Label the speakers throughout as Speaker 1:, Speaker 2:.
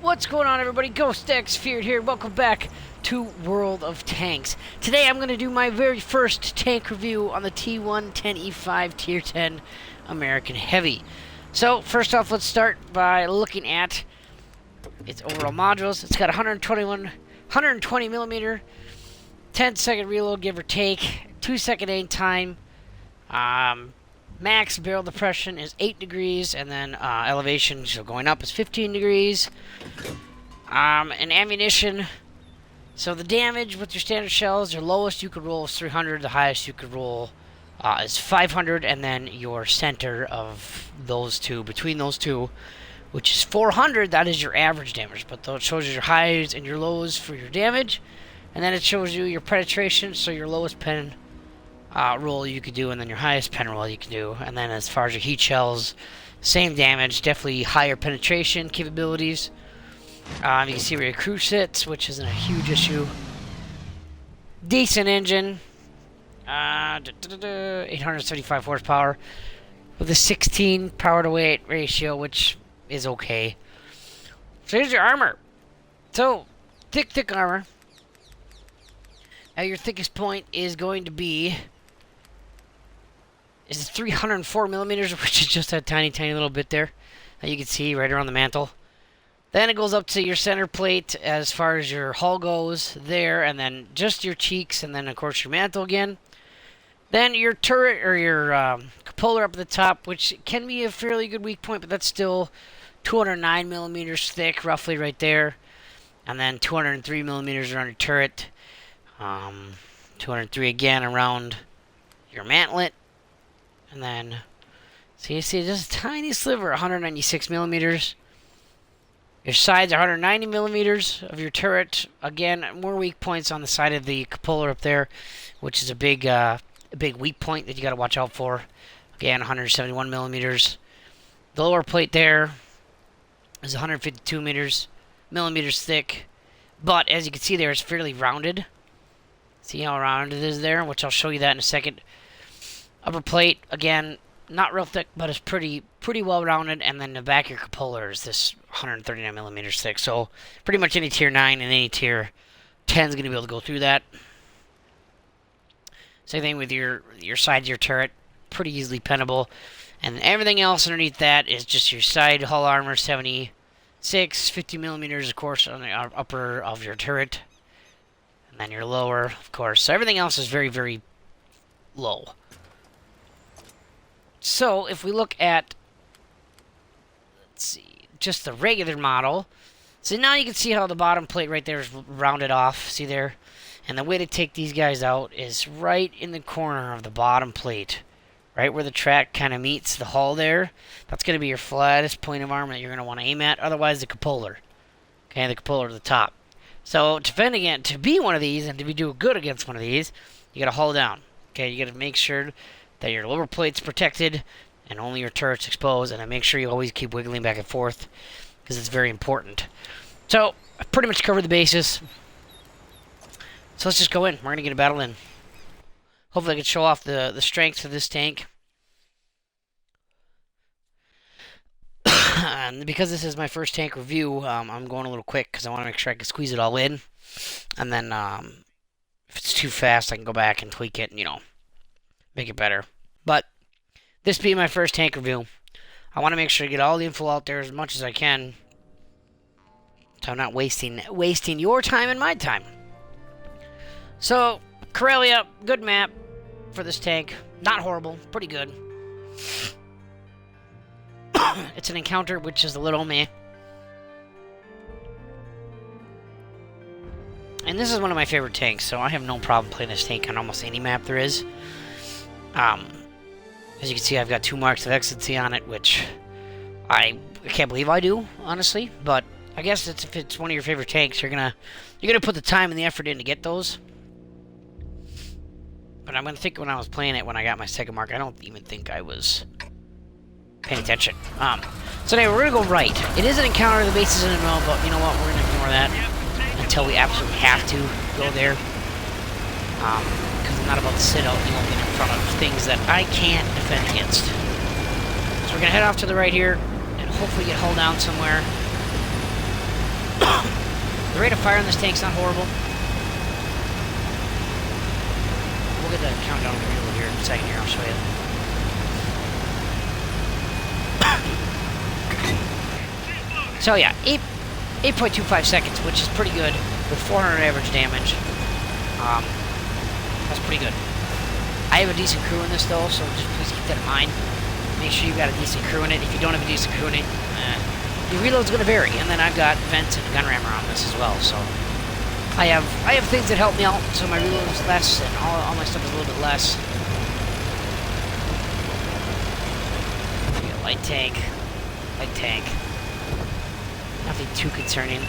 Speaker 1: What's going on, everybody? Ghost X Feared here. Welcome back to World of Tanks. Today I'm going to do my very first tank review on the T110E5 Tier 10 American Heavy. So, first off, let's start by looking at its overall modules. It's got 120 millimeter, 10-second reload, give or take, 2-second aim time. Max barrel depression is 8 degrees, and then elevation, so going up, is 15 degrees. And ammunition, so the damage with your standard shells, your lowest you could roll is 300, the highest you could roll is 500, and then your center of those two, between those two, which is 400, that is your average damage. But though it shows you your highs and your lows for your damage, and then it shows you your penetration, so your lowest pen roll you could do, and then your highest pen roll you can do. And then as far as your heat shells, same damage, definitely higher penetration capabilities. You can see where your crew sits, which isn't a huge issue. Decent engine, 875 horsepower with a 16 power to weight ratio, which is okay. So here's your armor. So thick armor. Now your thickest point is going to be 304 millimeters, which is just a tiny little bit there that you can see right around the mantle. Then it goes up to your center plate as far as your hull goes there, and then just your cheeks, and then of course your mantle again. Then your turret or your cupola up at the top, which can be a fairly good weak point, but that's still 209 millimeters thick, roughly right there. And then 203 millimeters around your turret. 203 again around your mantlet. And then, so you see just a tiny sliver, 196 millimeters. Your sides are 190 millimeters of your turret. Again, more weak points on the side of the cupola up there, which is a big weak point that you got to watch out for. Again, 171 millimeters. The lower plate there is 152 millimeters thick, but as you can see there, it's fairly rounded. See how rounded it is there, which I'll show you that in a second. Upper plate, again, not real thick, but it's pretty well rounded. And then the back of your cupola is this 139 millimeters thick. So pretty much any tier 9 and any tier 10 is going to be able to go through that. Same thing with your sides of your turret, pretty easily pennable. And everything else underneath that is just your side hull armor, 76, 50 millimeters, of course, on the upper of your turret. And then your lower, of course. So everything else is very low. So if we look at, let's see, just the regular model. So now you can see how the bottom plate right there is rounded off. See there? And the way to take these guys out is right in the corner of the bottom plate. Right where the track kind of meets the hull there. That's going to be your flattest point of armor that you're going to want to aim at. Otherwise, the cupola. Okay, the cupola to the top. So to be one of these and to be do good against one of these, you got to hull down. Okay, you got to make sure that your lower plate's protected and only your turret's exposed, and then make sure you always keep wiggling back and forth because it's very important. So I pretty much covered the bases. So let's just go in. We're going to get a battle in. Hopefully I can show off the strengths of this tank. And because this is my first tank review, I'm going a little quick because I want to make sure I can squeeze it all in. And then if it's too fast, I can go back and tweak it and, make it better. But this being my first tank review, I want to make sure to get all the info out there as much as I can, so I'm not wasting your time and my time. So Corellia, good map for this tank. Not horrible, pretty good. It's an encounter, which is a little meh. And this is one of my favorite tanks, so I have no problem playing this tank on almost any map there is. As you can see, I've got 2 marks of excellency on it, which I can't believe I do, honestly. But I guess if it's one of your favorite tanks, you're gonna put the time and the effort in to get those. But I'm gonna think when I was playing it, when I got my second mark, I don't even think I was paying attention. So anyway, we're gonna go right. It is an encounter. The base is in the middle, but you know what? We're gonna ignore that until we absolutely have to go there. Because I'm not about to sit out in the open in front of things that I can't defend against. So we're going to head off to the right here and hopefully get hull down somewhere. The rate of fire on this tank's not horrible. We'll get the countdown reload here in a second here, I'll show you. So yeah, 8.25 seconds, which is pretty good, with 400 average damage. That's pretty good. I have a decent crew in this though, so just please keep that in mind. Make sure you've got a decent crew in it. If you don't have a decent crew in it, your reload's going to vary. And then I've got vents and gun rammer on this as well, so I have things that help me out, so my reload is less, and all my stuff is a little bit less. Light tank. Nothing too concerning.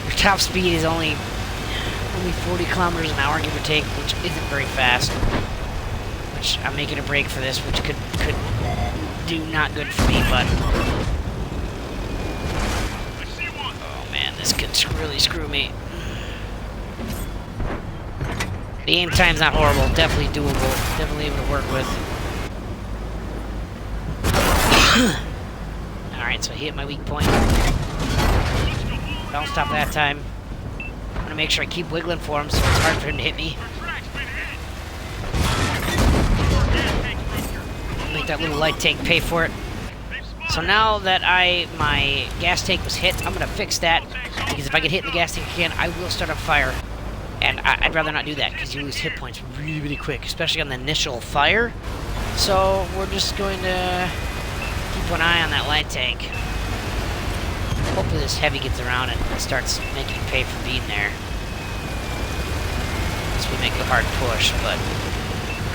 Speaker 1: Your top speed is only 40 kilometers an hour, give or take, which isn't very fast. Which I'm making a break for this, which could do not good for me, but oh man, this could really screw me. The aim time's not horrible, definitely doable, definitely able to work with. Alright, so I hit my weak point. Don't stop that time. I'm gonna make sure I keep wiggling for him so it's hard for him to hit me. Make that little light tank pay for it. So now that my gas tank was hit, I'm gonna fix that, because if I get hit in the gas tank again, I will start a fire. And I'd rather not do that, because you lose hit points really, really quick, especially on the initial fire. So we're just going to keep an eye on that light tank. Hopefully this heavy gets around and starts making it pay for being there. So we make a hard push, but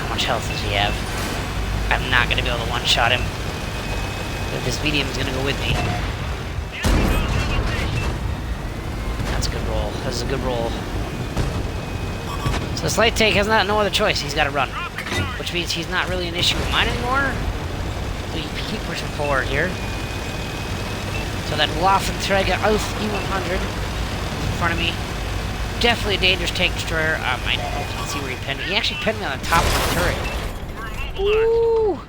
Speaker 1: how much health does he have? I'm not going to be able to one-shot him. But this medium is going to go with me. That's a good roll. That's a good roll. So this light tank has no other choice. He's got to run. Which means he's not really an issue of mine anymore. We keep pushing forward here. So that Waffenträger Auf E100 in front of me. Definitely a dangerous tank destroyer. I don't know if you can see where he pinned me. He actually pinned me on the top of the turret. Ooh!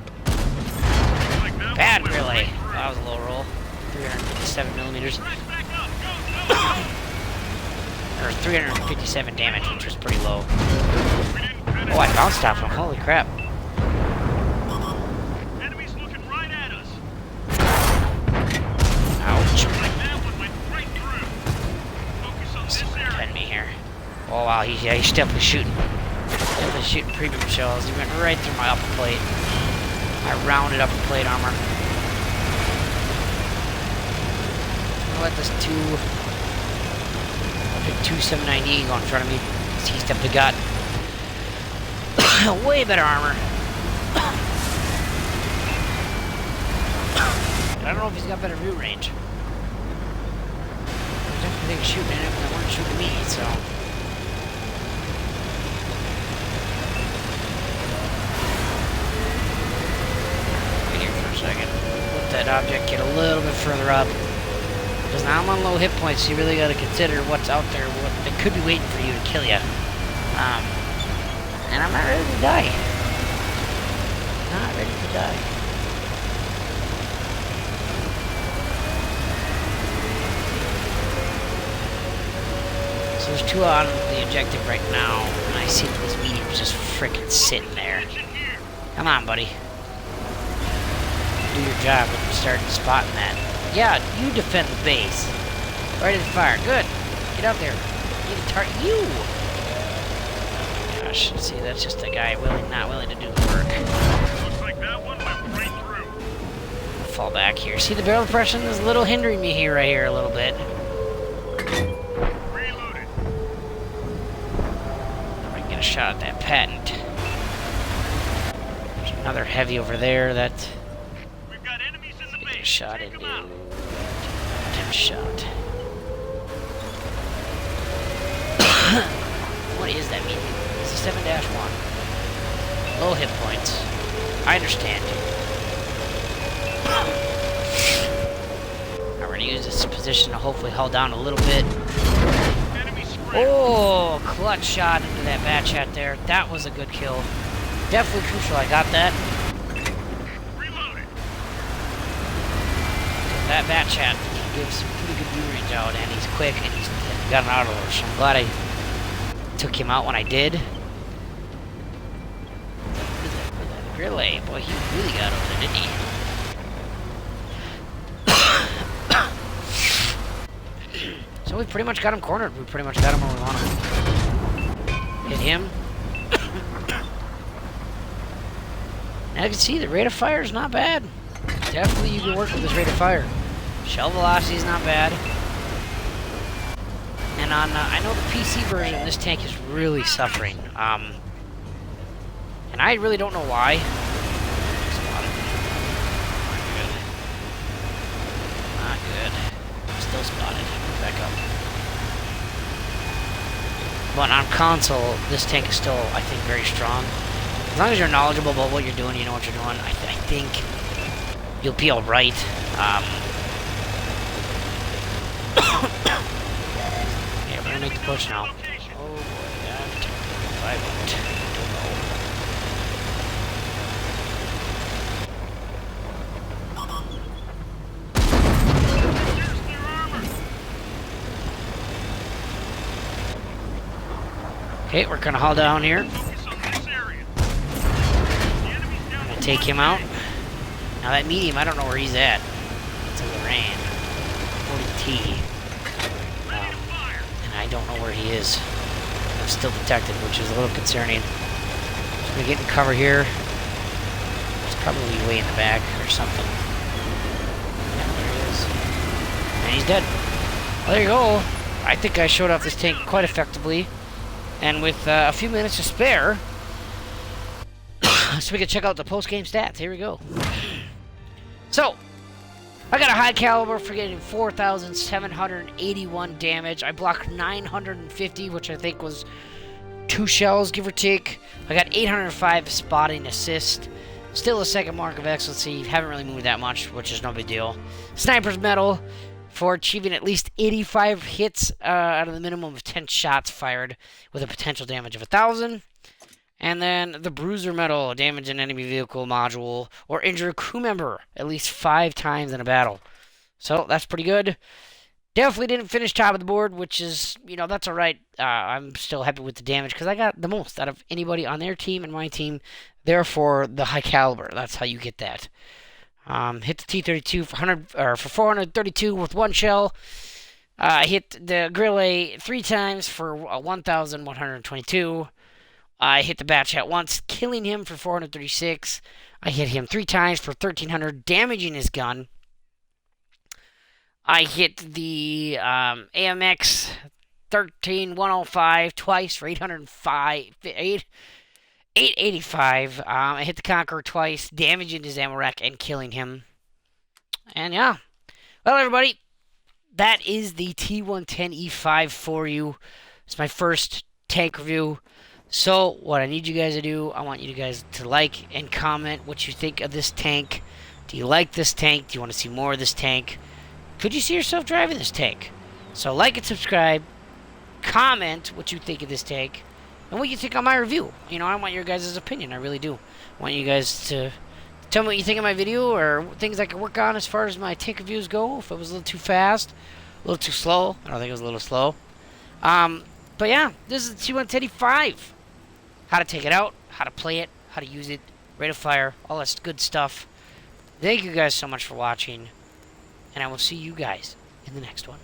Speaker 1: Bad relay. Oh, that was a low roll. 357 millimeters. Or 357 damage, which was pretty low. Oh, I bounced off him. Holy crap. Ouch. Pin me here. Oh wow, he's definitely shooting. Definitely shooting premium shells. He went right through my upper plate. My rounded upper plate armor. I'm gonna let this 790 go in front of me. He's definitely got way better armor. I don't know if he's got better view range. I definitely think shooting at him, but they weren't shooting me, so. Wait here for a second. Let that object get a little bit further up. Because now I'm on low hit points, so you really got to consider what's out there, what they could be waiting for you to kill you. And I'm not ready to die. Not ready to die. So there's two on the objective right now, and I see that this medium's just frickin' sitting there. Come on, buddy. Do your job and start spotting that. Yeah, you defend the base. Ready to fire. Good. Get up there. Need to target you. Oh my gosh. See, that's just a guy not willing to do the work.
Speaker 2: Looks like that one went right through.
Speaker 1: Fall back here. See, the barrel depression is a little hindering me here, right here, a little bit.
Speaker 2: Reloaded.
Speaker 1: I'm gonna get a shot at that patent. There's another heavy over there that
Speaker 2: We've got enemies in the
Speaker 1: get a
Speaker 2: base.
Speaker 1: shot
Speaker 2: Take
Speaker 1: into.
Speaker 2: them out.
Speaker 1: Shot. What is that mean? It's a 7-1. Low hit points. I understand. Now we're gonna use this position to hopefully hold down a little bit.
Speaker 2: Enemy spread.
Speaker 1: Oh, clutch shot into that bat chat there. That was a good kill. Definitely crucial. I got that.
Speaker 2: Reloaded.
Speaker 1: That bat chat can give some pretty good view range out, and he's quick, and he's got an auto loader, so I'm glad I took him out when I did. What is that? Grillet. Boy, he really got over there, didn't he? So we pretty much got him cornered. We pretty much got him where we want him. Hit him. And I can see the rate of fire is not bad. Definitely you can work with this rate of fire. Shell velocity is not bad. And on, I know the PC version, this tank is really suffering. And I really don't know why. Not good. Still spotted. Back up. But on console, this tank is still, I think, very strong. As long as you're knowledgeable about what you're doing, you know what you're doing, I think you'll be alright. Yeah, we're gonna make the push now. Oh boy, I won't. Okay, we're gonna haul down here. I'm gonna take him out. Now that medium, I don't know where he's at. It's in the rain. 40T. And I don't know where he is. I'm still detected, which is a little concerning. Just gonna get in cover here. He's probably way in the back or something. Yeah, there he is. And he's dead. Well, there you go. I think I showed off this tank quite effectively. And with a few minutes to spare, so we can check out the post-game stats. Here we go. So, I got a high caliber for getting 4,781 damage. I blocked 950, which I think was 2 shells, give or take. I got 805 spotting assist. Still a second mark of excellency. Haven't really moved that much, which is no big deal. Sniper's medal for achieving at least 85 hits out of the minimum of 10 shots fired with a potential damage of 1,000. And then the Bruiser medal, damage an enemy vehicle, module, or injure a crew member at least 5 times in a battle. So that's pretty good. Definitely didn't finish top of the board, which is, you know, that's alright. I'm still happy with the damage because I got the most out of anybody on their team and my team. Therefore, the high caliber. That's how you get that. Hit the T-32 for 432 with 1 shell. Hit the Grillet 3 times for 1,122. I hit the Batchat once, killing him for 436. I hit him 3 times for 1,300, damaging his gun. I hit the AMX 13105 twice for 885. I hit the Conqueror twice, damaging his ammo rack and killing him. And yeah. Well, everybody, that is the T110E5 for you. It's my first tank review. So, what I need you guys to do, I want you guys to like and comment what you think of this tank. Do you like this tank? Do you want to see more of this tank? Could you see yourself driving this tank? So, like and subscribe. Comment what you think of this tank. And what you think of my review. You know, I want your guys' opinion. I really do. I want you guys to tell me what you think of my video or things I can work on as far as my tank reviews go. If it was a little too fast, a little too slow. I don't think it was a little slow. But yeah, this is the T110E5. How to take it out, how to play it, how to use it, rate of fire, all that good stuff. Thank you guys so much for watching. And I will see you guys in the next one.